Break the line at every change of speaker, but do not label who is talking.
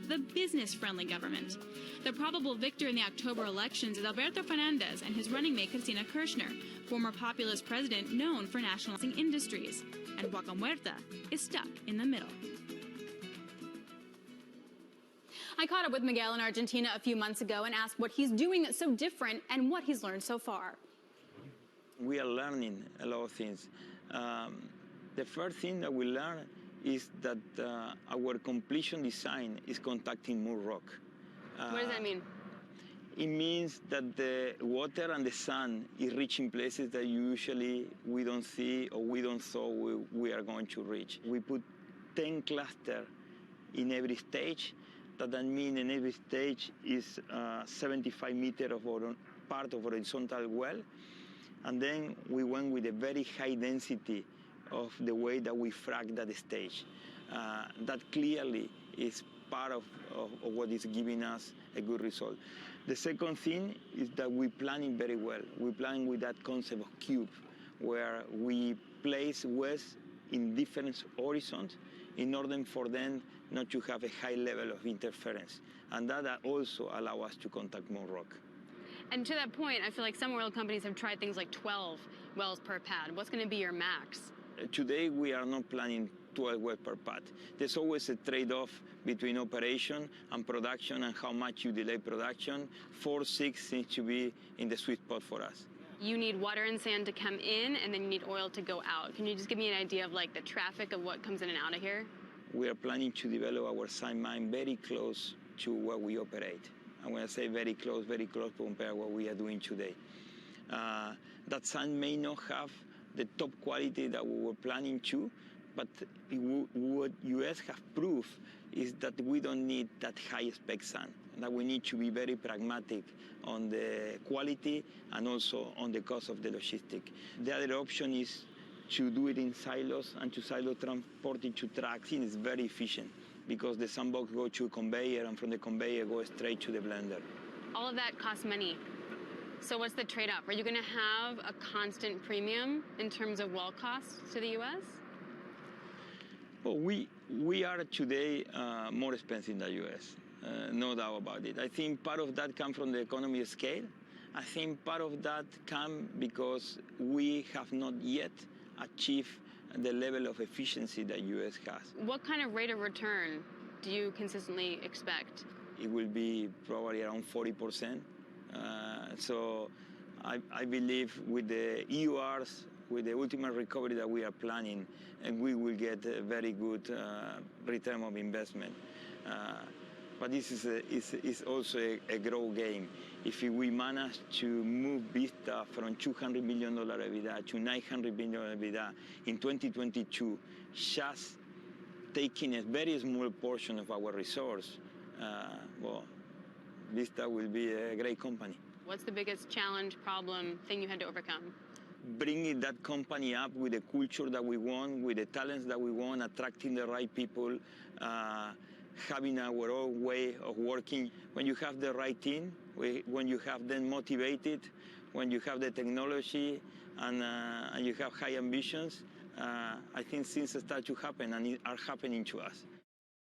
the business-friendly government. The probable victor in the October elections is Alberto Fernandez and his running mate Cristina Kirchner, former populist president known for nationalizing industries. And Vaca Muerta is stuck in the middle. I caught up with Miguel in Argentina a few months ago and asked what he's doing that's so different and what he's learned so far.
We are learning a lot of things. The first thing that we learn is that our completion design is contacting more rock.
What does that mean?
It means that the water and the sun is reaching places that usually we don't see or we don't thought we are going to reach. We put 10 clusters in every stage. That means in every stage is 75 meters of part of horizontal well. And then we went with a very high density of the way that we frack that stage. That clearly is part of what is giving us a good result. The second thing is that we're planning very well. We're planning with that concept of cube, where we place wells in different horizons in order for them not to have a high level of interference. And that also allows us to contact more rock.
And to that point, I feel like some oil companies have tried things like 12 wells per pad. What's going to be your max?
Today, we are not planning 12 wells per pad. There's always a trade-off between operation and production and how much you delay production. 4, 6 seems to be in the sweet spot for us.
You need water and sand to come in, and then you need oil to go out. Can you just give me an idea of like the traffic of what comes in and out of here?
We are planning to develop our sand mine very close to where we operate. And when I say very close compared to what we are doing today. That sand may not have the top quality that we were planning to, but what US have proved is that we don't need that high spec sand, that we need to be very pragmatic on the quality and also on the cost of the logistic. The other option is to do it in silos and to silo transport it to trucks. It is very efficient because the sandbox goes to a conveyor and from the conveyor goes straight to the blender.
All of that costs money. So what's the trade-off? Are you going to have a constant premium in terms of well costs to the U.S.?
Well, we are today more expensive than the U.S., no doubt about it. I think part of that comes from the economy of scale. I think part of that comes because we have not yet achieved the level of efficiency that the U.S. has.
What kind of rate of return do you consistently expect?
It will be probably around 40%. So I believe with the EURs, with the ultimate recovery that we are planning, and we will get a very good return of investment. But this is also a growth game. If we manage to move Vista from $200 million EBITDA to $900 million EBITDA in 2022, just taking a very small portion of our resource, well, Vista will be a great company.
What's the biggest challenge, problem, thing you had to overcome?
Bringing that company up with the culture that we want, with the talents that we want, attracting the right people, having our own way of working. When you have the right team, when you have them motivated, when you have the technology and you have high ambitions, I think things start to happen and are happening to us.